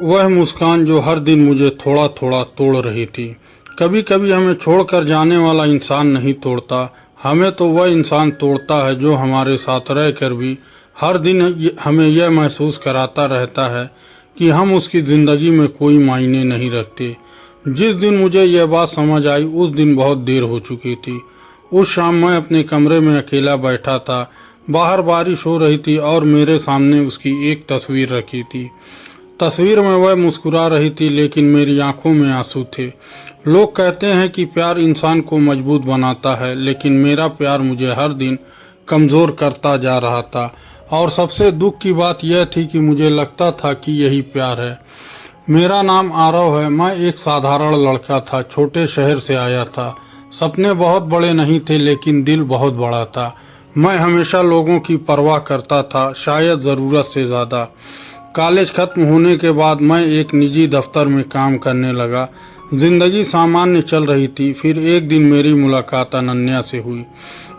वह मुस्कान जो हर दिन मुझे थोड़ा थोड़ा तोड़ रही थी। कभी कभी हमें छोड़कर जाने वाला इंसान नहीं तोड़ता, हमें तो वह इंसान तोड़ता है जो हमारे साथ रहकर भी हर दिन हमें यह महसूस कराता रहता है कि हम उसकी ज़िंदगी में कोई मायने नहीं रखते। जिस दिन मुझे यह बात समझ आई उस दिन बहुत देर हो चुकी थी। उस शाम मैं अपने कमरे में अकेला बैठा था। बाहर बारिश हो रही थी और मेरे सामने उसकी एक तस्वीर रखी थी। तस्वीर में वह मुस्कुरा रही थी, लेकिन मेरी आंखों में आंसू थे। लोग कहते हैं कि प्यार इंसान को मजबूत बनाता है, लेकिन मेरा प्यार मुझे हर दिन कमज़ोर करता जा रहा था। और सबसे दुख की बात यह थी कि मुझे लगता था कि यही प्यार है। मेरा नाम आरव है। मैं एक साधारण लड़का था, छोटे शहर से आया था। सपने बहुत बड़े नहीं थे, लेकिन दिल बहुत बड़ा था। मैं हमेशा लोगों की परवाह करता था, शायद ज़रूरत से ज़्यादा। कॉलेज खत्म होने के बाद मैं एक निजी दफ्तर में काम करने लगा। जिंदगी सामान्य चल रही थी। फिर एक दिन मेरी मुलाकात अनन्या से हुई।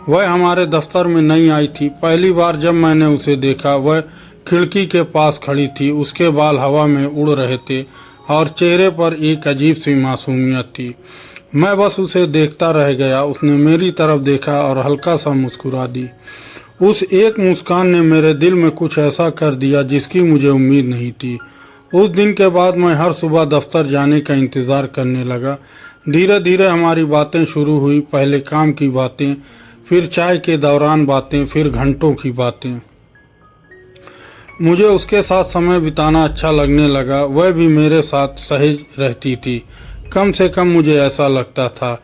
वह हमारे दफ्तर में नई आई थी। पहली बार जब मैंने उसे देखा, वह खिड़की के पास खड़ी थी। उसके बाल हवा में उड़ रहे थे और चेहरे पर एक अजीब सी मासूमियत थी। मैं बस उसे देखता रह गया। उसने मेरी तरफ देखा और हल्का सा मुस्कुरा दी। उस एक मुस्कान ने मेरे दिल में कुछ ऐसा कर दिया जिसकी मुझे उम्मीद नहीं थी। उस दिन के बाद मैं हर सुबह दफ्तर जाने का इंतज़ार करने लगा। धीरे धीरे हमारी बातें शुरू हुई। पहले काम की बातें, फिर चाय के दौरान बातें, फिर घंटों की बातें। मुझे उसके साथ समय बिताना अच्छा लगने लगा। वह भी मेरे साथ सहज रहती थी, कम से कम मुझे ऐसा लगता था।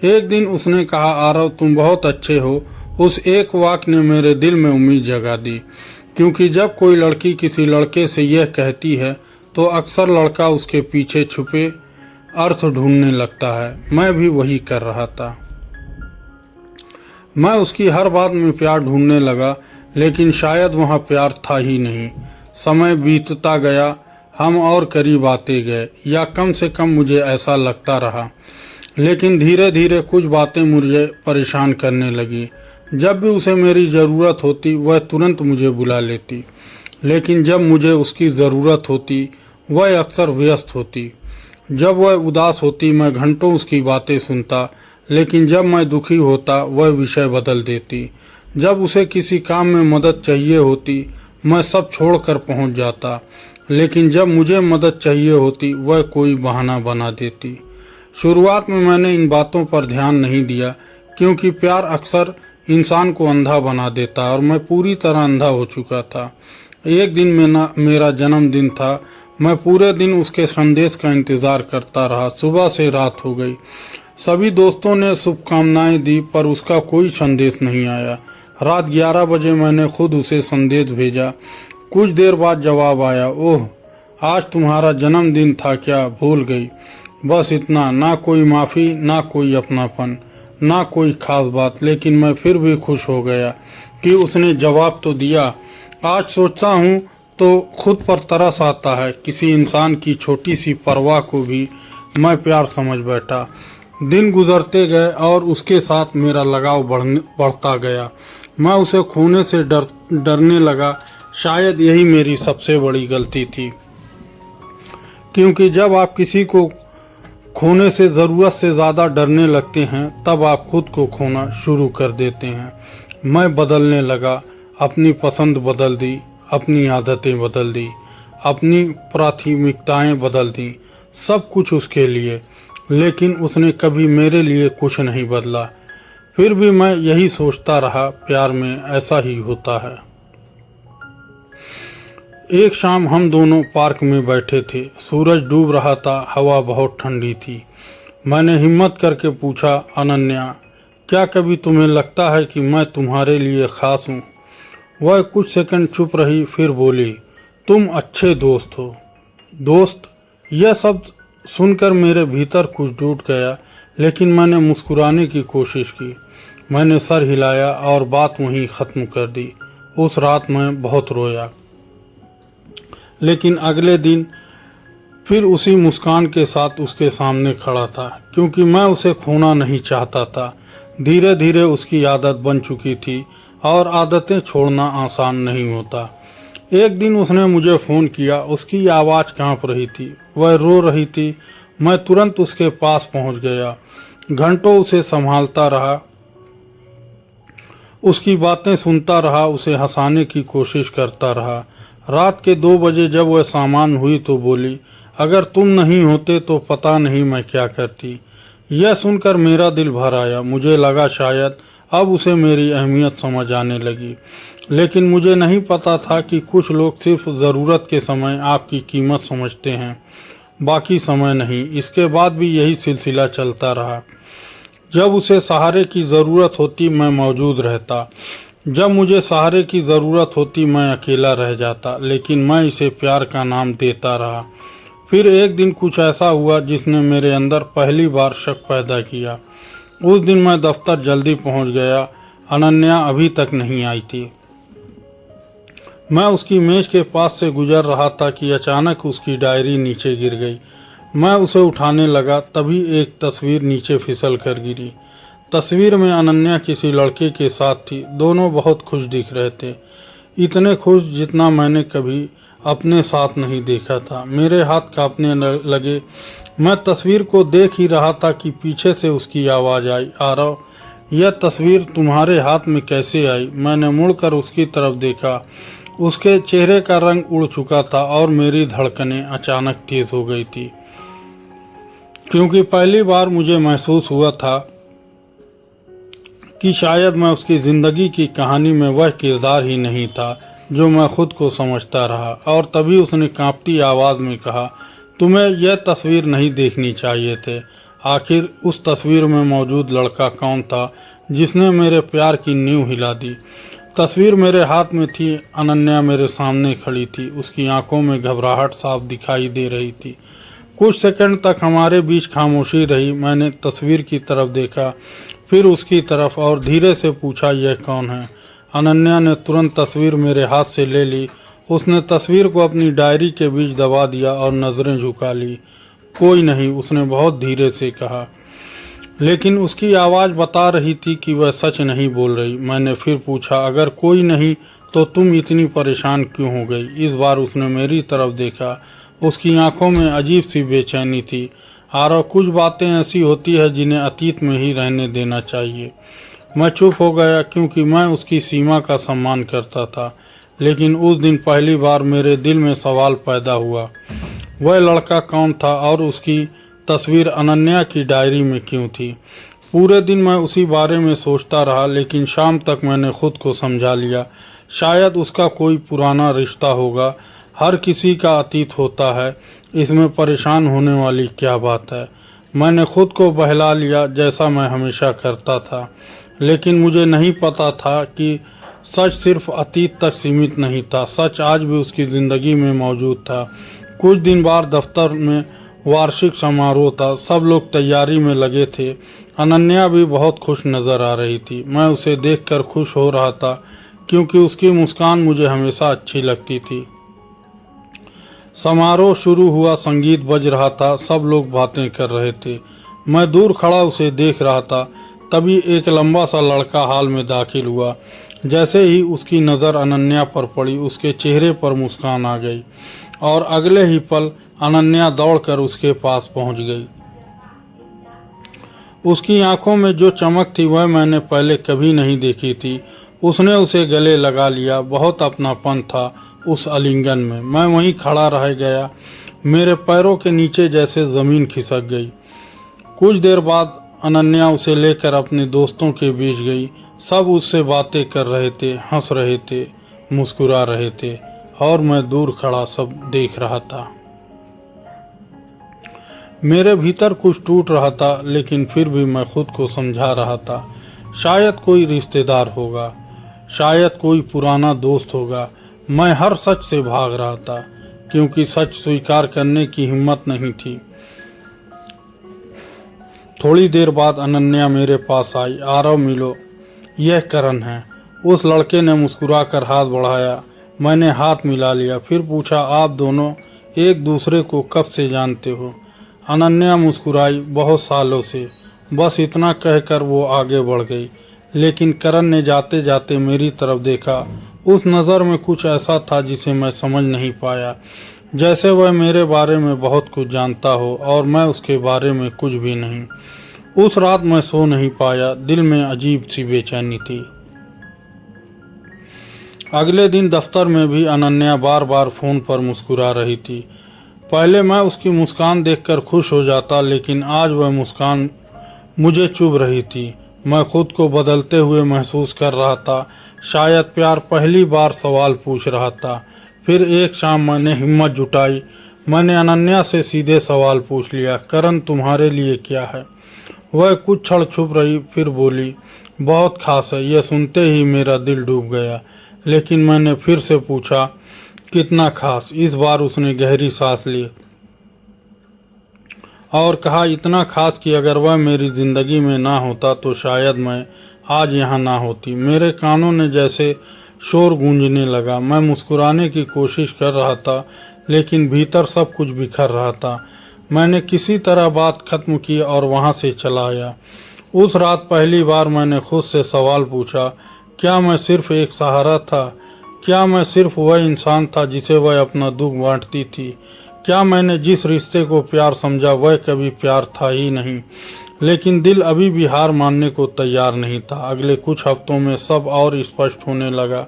एक दिन उसने कहा, आरव तुम बहुत अच्छे हो। उस एक वाक्य ने मेरे दिल में उम्मीद जगा दी, क्योंकि जब कोई लड़की किसी लड़के से यह कहती है तो अक्सर लड़का उसके पीछे छुपे अर्थ ढूंढने लगता है। मैं भी वही कर रहा था। मैं उसकी हर बात में प्यार ढूंढने लगा, लेकिन शायद वहाँ प्यार था ही नहीं। समय बीतता गया, हम और करीब आते गए, या कम से कम मुझे ऐसा लगता रहा। लेकिन धीरे धीरे कुछ बातें मुझे परेशान करने लगी। जब भी उसे मेरी ज़रूरत होती वह तुरंत मुझे बुला लेती, लेकिन जब मुझे उसकी ज़रूरत होती वह अक्सर व्यस्त होती। जब वह उदास होती मैं घंटों उसकी बातें सुनता, लेकिन जब मैं दुखी होता वह विषय बदल देती। जब उसे किसी काम में मदद चाहिए होती मैं सब छोड़कर पहुंच जाता, लेकिन जब मुझे मदद चाहिए होती वह कोई बहाना बना देती। शुरुआत में मैंने इन बातों पर ध्यान नहीं दिया, क्योंकि प्यार अक्सर इंसान को अंधा बना देता और मैं पूरी तरह अंधा हो चुका था। एक दिन मेरा जन्मदिन था। मैं पूरे दिन उसके संदेश का इंतज़ार करता रहा। सुबह से रात हो गई। सभी दोस्तों ने शुभकामनाएं दी, पर उसका कोई संदेश नहीं आया। रात 11 बजे मैंने खुद उसे संदेश भेजा। कुछ देर बाद जवाब आया, ओह आज तुम्हारा जन्मदिन था क्या, भूल गई। बस इतना, ना कोई माफ़ी, ना कोई अपनापन, ना कोई खास बात। लेकिन मैं फिर भी खुश हो गया कि उसने जवाब तो दिया। आज सोचता हूँ तो खुद पर तरस आता है। किसी इंसान की छोटी सी परवाह को भी मैं प्यार समझ बैठा। दिन गुजरते गए और उसके साथ मेरा लगाव बढ़ता गया। मैं उसे खोने से डरने लगा। शायद यही मेरी सबसे बड़ी गलती थी, क्योंकि जब आप किसी को खोने से ज़रूरत से ज़्यादा डरने लगते हैं तब आप खुद को खोना शुरू कर देते हैं। मैं बदलने लगा। अपनी पसंद बदल दी, अपनी आदतें बदल दी, अपनी प्राथमिकताएं बदल दी, सब कुछ उसके लिए। लेकिन उसने कभी मेरे लिए कुछ नहीं बदला। फिर भी मैं यही सोचता रहा, प्यार में ऐसा ही होता है। एक शाम हम दोनों पार्क में बैठे थे। सूरज डूब रहा था, हवा बहुत ठंडी थी। मैंने हिम्मत करके पूछा, अनन्या क्या कभी तुम्हें लगता है कि मैं तुम्हारे लिए ख़ास हूँ? वह कुछ सेकंड चुप रही, फिर बोली, तुम अच्छे दोस्त हो। दोस्त? यह शब्द सुनकर मेरे भीतर कुछ टूट गया, लेकिन मैंने मुस्कुराने की कोशिश की। मैंने सर हिलाया और बात वहीं ख़त्म कर दी। उस रात मैं बहुत रोया, लेकिन अगले दिन फिर उसी मुस्कान के साथ उसके सामने खड़ा था, क्योंकि मैं उसे खोना नहीं चाहता था। धीरे धीरे उसकी आदत बन चुकी थी और आदतें छोड़ना आसान नहीं होता। एक दिन उसने मुझे फ़ोन किया। उसकी आवाज़ कांप रही थी, वह रो रही थी। मैं तुरंत उसके पास पहुंच गया। घंटों उसे संभालता रहा, उसकी बातें सुनता रहा, उसे हंसाने की कोशिश करता रहा। रात के 2 बजे जब वह सामान हुई तो बोली, अगर तुम नहीं होते तो पता नहीं मैं क्या करती। यह सुनकर मेरा दिल भर आया। मुझे लगा शायद अब उसे मेरी अहमियत समझ आने लगी। लेकिन मुझे नहीं पता था कि कुछ लोग सिर्फ ज़रूरत के समय आपकी कीमत समझते हैं, बाकी समय नहीं। इसके बाद भी यही सिलसिला चलता रहा। जब उसे सहारे की ज़रूरत होती मैं मौजूद रहता, जब मुझे सहारे की ज़रूरत होती मैं अकेला रह जाता। लेकिन मैं इसे प्यार का नाम देता रहा। फिर एक दिन कुछ ऐसा हुआ जिसने मेरे अंदर पहली बार शक पैदा किया। उस दिन मैं दफ्तर जल्दी पहुंच गया। अनन्या अभी तक नहीं आई थी। मैं उसकी मेज के पास से गुजर रहा था कि अचानक उसकी डायरी नीचे गिर गई। मैं उसे उठाने लगा, तभी एक तस्वीर नीचे फिसल कर गिरी। तस्वीर में अनन्या किसी लड़के के साथ थी। दोनों बहुत खुश दिख रहे थे, इतने खुश जितना मैंने कभी अपने साथ नहीं देखा था। मेरे हाथ कांपने लगे। मैं तस्वीर को देख ही रहा था कि पीछे से उसकी आवाज़ आई, आरव, यह तस्वीर तुम्हारे हाथ में कैसे आई? मैंने मुड़कर उसकी तरफ देखा। उसके चेहरे का रंग उड़ चुका था और मेरी धड़कनें अचानक तेज हो गई थी, क्योंकि पहली बार मुझे महसूस हुआ था कि शायद मैं उसकी ज़िंदगी की कहानी में वह किरदार ही नहीं था जो मैं खुद को समझता रहा। और तभी उसने कांपती आवाज़ में कहा, तुम्हें यह तस्वीर नहीं देखनी चाहिए थे। आखिर उस तस्वीर में मौजूद लड़का कौन था जिसने मेरे प्यार की नींव हिला दी? तस्वीर मेरे हाथ में थी। अनन्या मेरे सामने खड़ी थी। उसकी आंखों में घबराहट साफ दिखाई दे रही थी। कुछ सेकंड तक हमारे बीच खामोशी रही। मैंने तस्वीर की तरफ देखा, फिर उसकी तरफ, और धीरे से पूछा, यह कौन है? अनन्या ने तुरंत तस्वीर मेरे हाथ से ले ली। उसने तस्वीर को अपनी डायरी के बीच दबा दिया और नज़रें झुका ली। कोई नहीं, उसने बहुत धीरे से कहा, लेकिन उसकी आवाज़ बता रही थी कि वह सच नहीं बोल रही। मैंने फिर पूछा, अगर कोई नहीं तो तुम इतनी परेशान क्यों हो गई? इस बार उसने मेरी तरफ देखा। उसकी आंखों में अजीब सी बेचैनी थी। आरव, कुछ बातें ऐसी होती है जिन्हें अतीत में ही रहने देना चाहिए। मैं चुप हो गया, क्योंकि मैं उसकी सीमा का सम्मान करता था। लेकिन उस दिन पहली बार मेरे दिल में सवाल पैदा हुआ, वह लड़का कौन था और उसकी तस्वीर अनन्या की डायरी में क्यों थी? पूरे दिन मैं उसी बारे में सोचता रहा, लेकिन शाम तक मैंने खुद को समझा लिया, शायद उसका कोई पुराना रिश्ता होगा। हर किसी का अतीत होता है, इसमें परेशान होने वाली क्या बात है? मैंने खुद को बहला लिया, जैसा मैं हमेशा करता था। लेकिन मुझे नहीं पता था कि सच सिर्फ अतीत तक सीमित नहीं था। सच आज भी उसकी ज़िंदगी में मौजूद था। कुछ दिन बाद दफ्तर में वार्षिक समारोह था। सब लोग तैयारी में लगे थे। अनन्या भी बहुत खुश नज़र आ रही थी। मैं उसे देखकर खुश हो रहा था, क्योंकि उसकी मुस्कान मुझे हमेशा अच्छी लगती थी। समारोह शुरू हुआ, संगीत बज रहा था, सब लोग बातें कर रहे थे। मैं दूर खड़ा उसे देख रहा था। तभी एक लंबा सा लड़का हॉल में दाखिल हुआ। जैसे ही उसकी नज़र अनन्या पर पड़ी, उसके चेहरे पर मुस्कान आ गई, और अगले ही पल अनन्या दौड़कर उसके पास पहुंच गई। उसकी आंखों में जो चमक थी वह मैंने पहले कभी नहीं देखी थी। उसने उसे गले लगा लिया। बहुत अपनापन था उस आलिंगन में। मैं वहीं खड़ा रह गया। मेरे पैरों के नीचे जैसे ज़मीन खिसक गई। कुछ देर बाद अनन्या उसे लेकर अपने दोस्तों के बीच गई। सब उससे बातें कर रहे थे, हंस रहे थे, मुस्कुरा रहे थे, और मैं दूर खड़ा सब देख रहा था। मेरे भीतर कुछ टूट रहा था, लेकिन फिर भी मैं खुद को समझा रहा था, शायद कोई रिश्तेदार होगा, शायद कोई पुराना दोस्त होगा। मैं हर सच से भाग रहा था, क्योंकि सच स्वीकार करने की हिम्मत नहीं थी। थोड़ी देर बाद अनन्या मेरे पास आई। आरव, मिलो, यह करण है। उस लड़के ने मुस्कुराकर हाथ बढ़ाया। मैंने हाथ मिला लिया। फिर पूछा, आप दोनों एक दूसरे को कब से जानते हो? अनन्या मुस्कुराई, बहुत सालों से। बस इतना कहकर वो आगे बढ़ गई। लेकिन करण ने जाते जाते मेरी तरफ देखा। उस नज़र में कुछ ऐसा था जिसे मैं समझ नहीं पाया, जैसे वह मेरे बारे में बहुत कुछ जानता हो और मैं उसके बारे में कुछ भी नहीं। उस रात मैं सो नहीं पाया, दिल में अजीब सी बेचैनी थी। अगले दिन दफ्तर में भी अनन्या बार बार फ़ोन पर मुस्कुरा रही थी। पहले मैं उसकी मुस्कान देखकर खुश हो जाता, लेकिन आज वह मुस्कान मुझे चुभ रही थी। मैं खुद को बदलते हुए महसूस कर रहा था। शायद प्यार पहली बार सवाल पूछ रहा था। फिर एक शाम मैंने हिम्मत जुटाई। मैंने अनन्या से सीधे सवाल पूछ लिया, करण तुम्हारे लिए क्या है? वह कुछ क्षण चुप रही, फिर बोली, बहुत खास है। यह सुनते ही मेरा दिल डूब गया। लेकिन मैंने फिर से पूछा, कितना खास? इस बार उसने गहरी सांस ली और कहा, इतना खास कि अगर वह मेरी जिंदगी में ना होता तो शायद मैं आज यहाँ ना होती। मेरे कानों ने जैसे शोर गूंजने लगा। मैं मुस्कुराने की कोशिश कर रहा था, लेकिन भीतर सब कुछ बिखर रहा था। मैंने किसी तरह बात खत्म की और वहाँ से चला आया। उस रात पहली बार मैंने खुद से सवाल पूछा, क्या मैं सिर्फ एक सहारा था? क्या मैं सिर्फ वह इंसान था जिसे वह अपना दुख बांटती थी? क्या मैंने जिस रिश्ते को प्यार समझा वह कभी प्यार था ही नहीं? लेकिन दिल अभी भी हार मानने को तैयार नहीं था। अगले कुछ हफ्तों में सब और स्पष्ट होने लगा।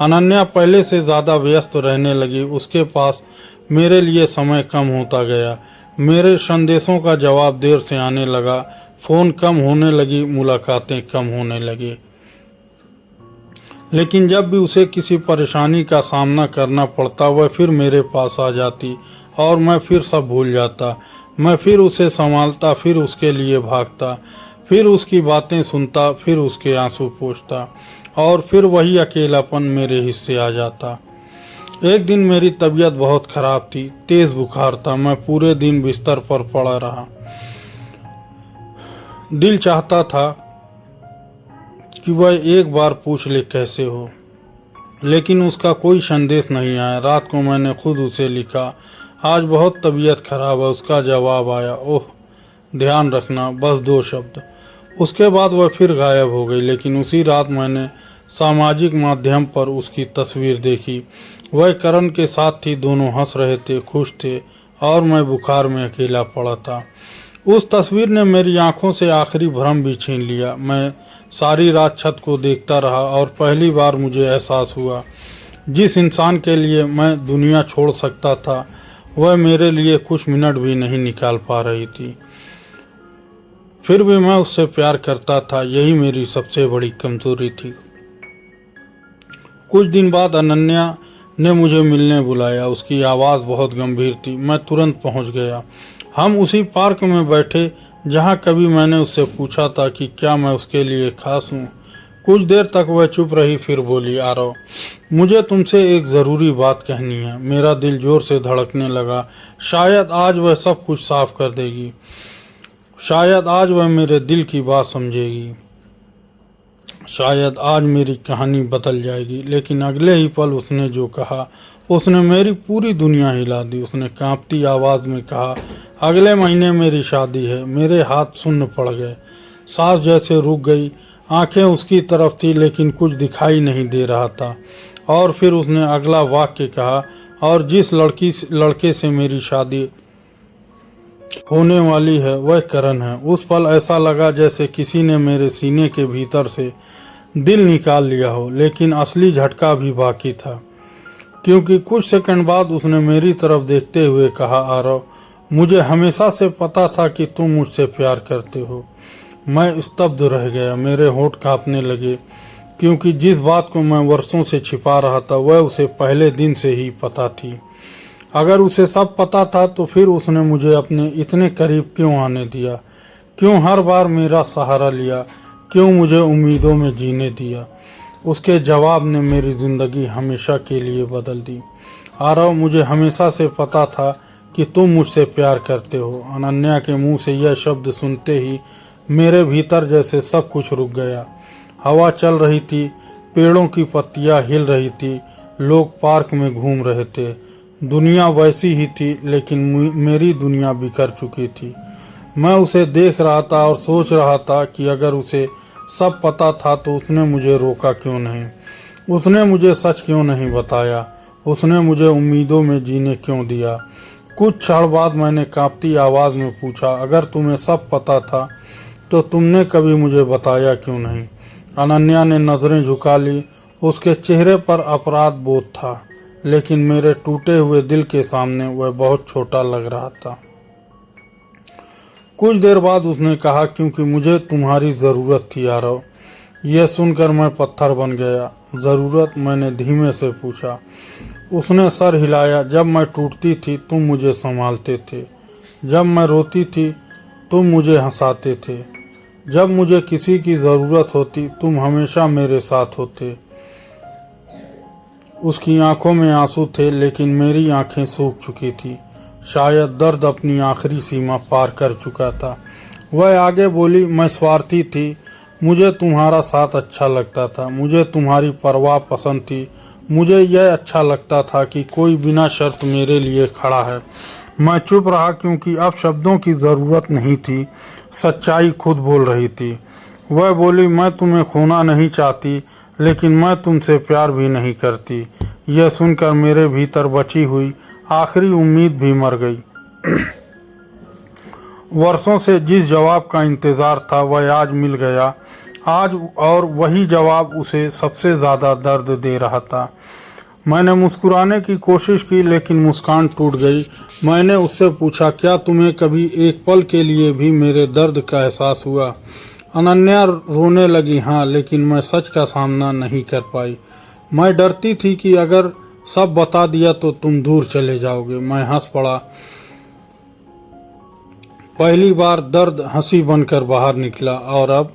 अनन्या पहले से ज़्यादा व्यस्त रहने लगी। उसके पास मेरे लिए समय कम होता गया। मेरे संदेशों का जवाब देर से आने लगा। फ़ोन कम होने लगी, मुलाकातें कम होने लगी। लेकिन जब भी उसे किसी परेशानी का सामना करना पड़ता, वह फिर मेरे पास आ जाती और मैं फिर सब भूल जाता। मैं फिर उसे संभालता, फिर उसके लिए भागता, फिर उसकी बातें सुनता, फिर उसके आंसू पोंछता और फिर वही अकेलापन मेरे हिस्से आ जाता। एक दिन मेरी तबीयत बहुत खराब थी, तेज बुखार था। मैं पूरे दिन बिस्तर पर पड़ा रहा। दिल चाहता था कि वह एक बार पूछ ले कैसे हो, लेकिन उसका कोई संदेश नहीं आया। रात को मैंने खुद उसे लिखा, आज बहुत तबीयत खराब है। उसका जवाब आया, ओह ध्यान रखना, बस 2 शब्द। उसके बाद वह फिर गायब हो गई। लेकिन उसी रात मैंने सामाजिक माध्यम पर उसकी तस्वीर देखी। वह करण के साथ थी, दोनों हंस रहे थे, खुश थे और मैं बुखार में अकेला पड़ा था। उस तस्वीर ने मेरी आंखों से आखिरी भ्रम भी छीन लिया। मैं सारी रात छत को देखता रहा और पहली बार मुझे एहसास हुआ, जिस इंसान के लिए मैं दुनिया छोड़ सकता था, वह मेरे लिए कुछ मिनट भी नहीं निकाल पा रही थी। फिर भी मैं उससे प्यार करता था। यही मेरी सबसे बड़ी कमजोरी थी। कुछ दिन बाद अनन्या ने मुझे मिलने बुलाया। उसकी आवाज़ बहुत गंभीर थी। मैं तुरंत पहुंच गया। हम उसी पार्क में बैठे जहां कभी मैंने उससे पूछा था कि क्या मैं उसके लिए खास हूँ। कुछ देर तक वह चुप रही, फिर बोली, आरव, मुझे तुमसे एक ज़रूरी बात कहनी है। मेरा दिल जोर से धड़कने लगा। शायद आज वह सब कुछ साफ कर देगी। शायद आज वह मेरे दिल की बात समझेगी। शायद आज मेरी कहानी बदल जाएगी। लेकिन अगले ही पल उसने जो कहा, उसने मेरी पूरी दुनिया हिला दी। उसने कांपती आवाज़ में कहा, अगले महीने मेरी शादी है। मेरे हाथ सुन्न पड़ गए, सांस जैसे रुक गई। आंखें उसकी तरफ थी, लेकिन कुछ दिखाई नहीं दे रहा था। और फिर उसने अगला वाक्य कहा, और जिस लड़के से मेरी शादी होने वाली है वह करण है। उस पल ऐसा लगा जैसे किसी ने मेरे सीने के भीतर से दिल निकाल लिया हो। लेकिन असली झटका भी बाकी था, क्योंकि कुछ सेकंड बाद उसने मेरी तरफ देखते हुए कहा, आरव, मुझे हमेशा से पता था कि तुम मुझसे प्यार करते हो। मैं स्तब्ध रह गया। मेरे होंठ कांपने लगे, क्योंकि जिस बात को मैं वर्षों से छिपा रहा था वह उसे पहले दिन से ही पता थी। अगर उसे सब पता था तो फिर उसने मुझे अपने इतने करीब क्यों आने दिया? क्यों हर बार मेरा सहारा लिया? क्यों मुझे उम्मीदों में जीने दिया? उसके जवाब ने मेरी ज़िंदगी हमेशा के लिए बदल दी। आरव, मुझे हमेशा से पता था कि तुम मुझसे प्यार करते हो। अनन्या के मुंह से यह शब्द सुनते ही मेरे भीतर जैसे सब कुछ रुक गया। हवा चल रही थी, पेड़ों की पत्तियां हिल रही थी, लोग पार्क में घूम रहे थे। दुनिया वैसी ही थी, लेकिन मेरी दुनिया बिखर चुकी थी। मैं उसे देख रहा था और सोच रहा था कि अगर उसे सब पता था तो उसने मुझे रोका क्यों नहीं। उसने मुझे सच क्यों नहीं बताया? उसने मुझे उम्मीदों में जीने क्यों दिया? कुछ क्षण बाद मैंने कांपती आवाज़ में पूछा, अगर तुम्हें सब पता था तो तुमने कभी मुझे बताया क्यों नहीं? अनन्या ने नज़रें झुका ली। उसके चेहरे पर अपराध बोध था, लेकिन मेरे टूटे हुए दिल के सामने वह बहुत छोटा लग रहा था। कुछ देर बाद उसने कहा, क्योंकि मुझे तुम्हारी ज़रूरत थी आरव। यह सुनकर मैं पत्थर बन गया। ज़रूरत? मैंने धीमे से पूछा। उसने सर हिलाया। जब मैं टूटती थी तुम मुझे संभालते थे, जब मैं रोती थी तुम मुझे हंसाते थे, जब मुझे किसी की ज़रूरत होती तुम हमेशा मेरे साथ होते। उसकी आंखों में आंसू थे, लेकिन मेरी आंखें सूख चुकी थी। शायद दर्द अपनी आखिरी सीमा पार कर चुका था। वह आगे बोली, मैं स्वार्थी थी। मुझे तुम्हारा साथ अच्छा लगता था, मुझे तुम्हारी परवाह पसंद थी। मुझे यह अच्छा लगता था कि कोई बिना शर्त मेरे लिए खड़ा है। मैं चुप रहा, क्योंकि अब शब्दों की ज़रूरत नहीं थी, सच्चाई खुद बोल रही थी। वह बोली, मैं तुम्हें खोना नहीं चाहती, लेकिन मैं तुमसे प्यार भी नहीं करती। यह सुनकर मेरे भीतर बची हुई आखिरी उम्मीद भी मर गई। वर्षों से जिस जवाब का इंतज़ार था वह आज मिल गया। आज, और वही जवाब उसे सबसे ज़्यादा दर्द दे रहा था। मैंने मुस्कुराने की कोशिश की, लेकिन मुस्कान टूट गई। मैंने उससे पूछा, क्या तुम्हें कभी एक पल के लिए भी मेरे दर्द का एहसास हुआ? अनन्या रोने लगी। हाँ, लेकिन मैं सच का सामना नहीं कर पाई। मैं डरती थी कि अगर सब बता दिया तो तुम दूर चले जाओगे। मैं हंस पड़ा। पहली बार दर्द हंसी बनकर बाहर निकला। और अब?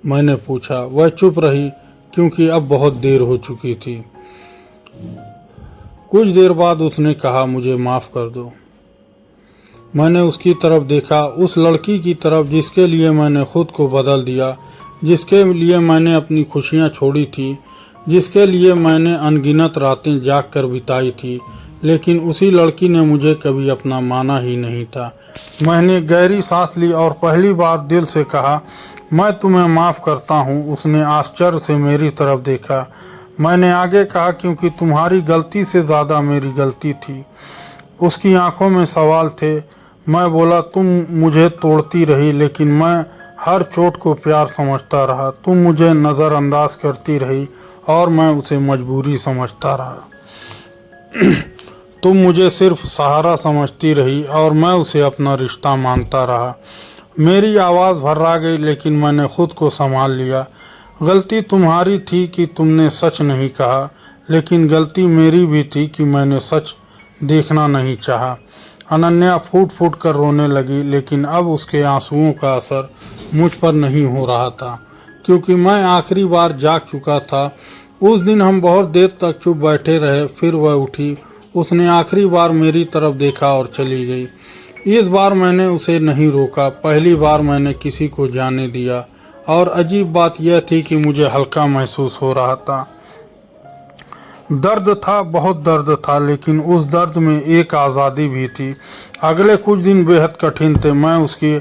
मैंने पूछा। वह चुप रही, क्योंकि अब बहुत देर हो चुकी थी। कुछ देर बाद उसने कहा, मुझे माफ़ कर दो। मैंने उसकी तरफ देखा, उस लड़की की तरफ जिसके लिए मैंने खुद को बदल दिया, जिसके लिए मैंने अपनी खुशियाँ छोड़ी थी, जिसके लिए मैंने अनगिनत रातें जाग कर बिताई थी। लेकिन उसी लड़की ने मुझे कभी अपना माना ही नहीं था। मैंने गहरी सांस ली और पहली बार दिल से कहा, मैं तुम्हें माफ़ करता हूँ। उसने आश्चर्य से मेरी तरफ देखा। मैंने आगे कहा, क्योंकि तुम्हारी गलती से ज़्यादा मेरी गलती थी। उसकी आंखों में सवाल थे। मैं बोला, तुम मुझे तोड़ती रही, लेकिन मैं हर चोट को प्यार समझता रहा। तुम मुझे नज़रअंदाज करती रही और मैं उसे मजबूरी समझता रहा। तुम मुझे सिर्फ सहारा समझती रही और मैं उसे अपना रिश्ता मानता रहा। मेरी आवाज़ भर्रा गई, लेकिन मैंने खुद को संभाल लिया। गलती तुम्हारी थी कि तुमने सच नहीं कहा, लेकिन गलती मेरी भी थी कि मैंने सच देखना नहीं चाहा। अनन्या फूट फूट कर रोने लगी, लेकिन अब उसके आंसुओं का असर मुझ पर नहीं हो रहा था, क्योंकि मैं आखिरी बार जाग चुका था। उस दिन हम बहुत देर तक चुप बैठे रहे। फिर वह उठी। उसने आखिरी बार मेरी तरफ देखा और चली गई। इस बार मैंने उसे नहीं रोका। पहली बार मैंने किसी को जाने दिया, और अजीब बात यह थी कि मुझे हल्का महसूस हो रहा था। दर्द था, बहुत दर्द था, लेकिन उस दर्द में एक आज़ादी भी थी। अगले कुछ दिन बेहद कठिन थे। मैं उसकी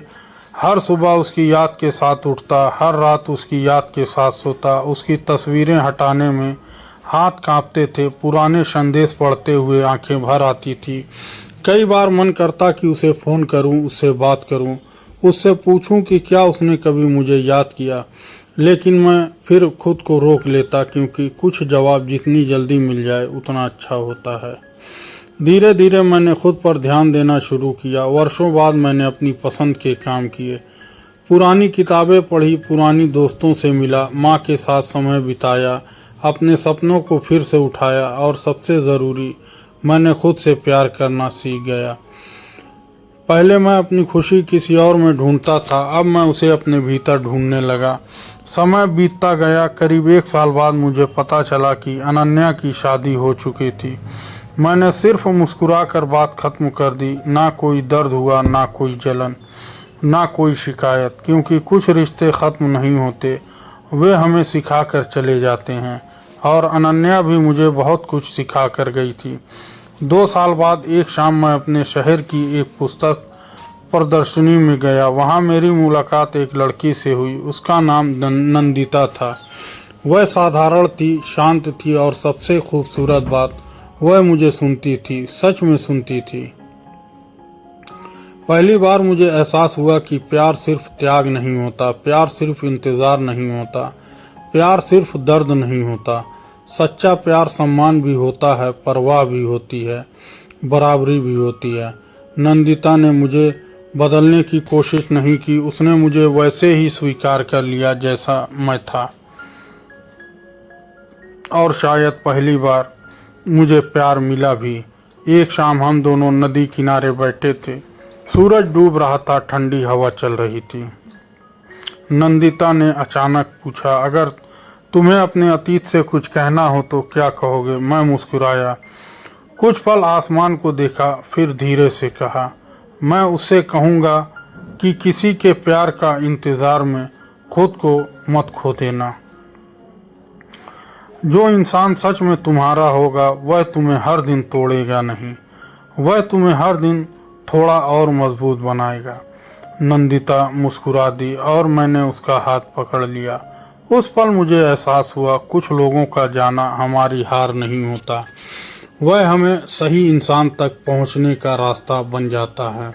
हर सुबह उसकी याद के साथ उठता, हर रात उसकी याद के साथ सोता। उसकी तस्वीरें हटाने में हाथ कांपते थे। पुराने संदेश पढ़ते हुए आंखें भर आती थी। कई बार मन करता कि उसे फ़ोन करूं, उससे बात करूं, उससे पूछूं कि क्या उसने कभी मुझे याद किया। लेकिन मैं फिर खुद को रोक लेता, क्योंकि कुछ जवाब जितनी जल्दी मिल जाए उतना अच्छा होता है। धीरे धीरे मैंने खुद पर ध्यान देना शुरू किया। वर्षों बाद मैंने अपनी पसंद के काम किए। पुरानी किताबें पढ़ी, पुरानी दोस्तों से मिला, माँ के साथ समय बिताया, अपने सपनों को फिर से उठाया, और सबसे ज़रूरी, मैंने खुद से प्यार करना सीख गया। पहले मैं अपनी खुशी किसी और में ढूंढता था, अब मैं उसे अपने भीतर ढूंढने लगा। समय बीतता गया। करीब 1 साल बाद मुझे पता चला कि अनन्या की शादी हो चुकी थी। मैंने सिर्फ मुस्कुराकर बात खत्म कर दी। ना कोई दर्द हुआ, ना कोई जलन, ना कोई शिकायत, क्योंकि कुछ रिश्ते ख़त्म नहीं होते, वे हमें सिखा कर चले जाते हैं। और अनन्या भी मुझे बहुत कुछ सिखा कर गई थी। 2 साल बाद एक शाम मैं अपने शहर की एक पुस्तक प्रदर्शनी में गया। वहाँ मेरी मुलाकात एक लड़की से हुई। उसका नाम नंदिता था। वह साधारण थी, शांत थी और सबसे खूबसूरत बात, वह मुझे सुनती थी, सच में सुनती थी। पहली बार मुझे एहसास हुआ कि प्यार सिर्फ त्याग नहीं होता, प्यार सिर्फ इंतज़ार नहीं होता, प्यार सिर्फ दर्द नहीं होता। सच्चा प्यार सम्मान भी होता है, परवाह भी होती है, बराबरी भी होती है। नंदिता ने मुझे बदलने की कोशिश नहीं की, उसने मुझे वैसे ही स्वीकार कर लिया जैसा मैं था। और शायद पहली बार मुझे प्यार मिला भी। एक शाम हम दोनों नदी किनारे बैठे थे, सूरज डूब रहा था, ठंडी हवा चल रही थी। नंदिता ने अचानक पूछा, अगर तुम्हें अपने अतीत से कुछ कहना हो तो क्या कहोगे? मैं मुस्कुराया, कुछ पल आसमान को देखा, फिर धीरे से कहा, मैं उससे कहूँगा कि किसी के प्यार का इंतज़ार में खुद को मत खो देना। जो इंसान सच में तुम्हारा होगा वह तुम्हें हर दिन तोड़ेगा नहीं, वह तुम्हें हर दिन थोड़ा और मजबूत बनाएगा। नंदिता मुस्कुरा दी और मैंने उसका हाथ पकड़ लिया। उस पल मुझे एहसास हुआ, कुछ लोगों का जाना हमारी हार नहीं होता, वह हमें सही इंसान तक पहुंचने का रास्ता बन जाता है।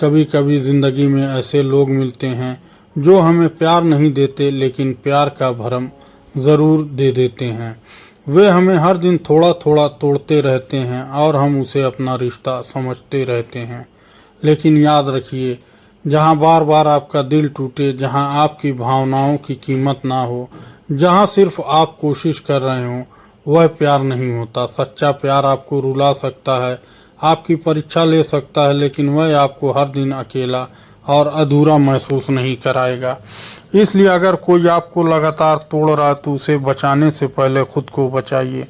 कभी कभी ज़िंदगी में ऐसे लोग मिलते हैं जो हमें प्यार नहीं देते, लेकिन प्यार का भरम ज़रूर दे देते हैं। वे हमें हर दिन थोड़ा थोड़ा तोड़ते रहते हैं और हम उसे अपना रिश्ता समझते रहते हैं। लेकिन याद रखिए, जहाँ बार बार आपका दिल टूटे, जहाँ आपकी भावनाओं की कीमत ना हो, जहाँ सिर्फ आप कोशिश कर रहे हो, वह प्यार नहीं होता। सच्चा प्यार आपको रुला सकता है, आपकी परीक्षा ले सकता है, लेकिन वह आपको हर दिन अकेला और अधूरा महसूस नहीं कराएगा। इसलिए अगर कोई आपको लगातार तोड़ रहा है तो उसे बचाने से पहले खुद को बचाइए,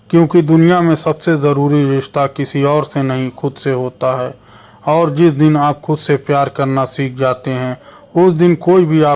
क्योंकि दुनिया में सबसे ज़रूरी रिश्ता किसी और से नहीं, खुद से होता है। और जिस दिन आप खुद से प्यार करना सीख जाते हैं, उस दिन कोई भी आप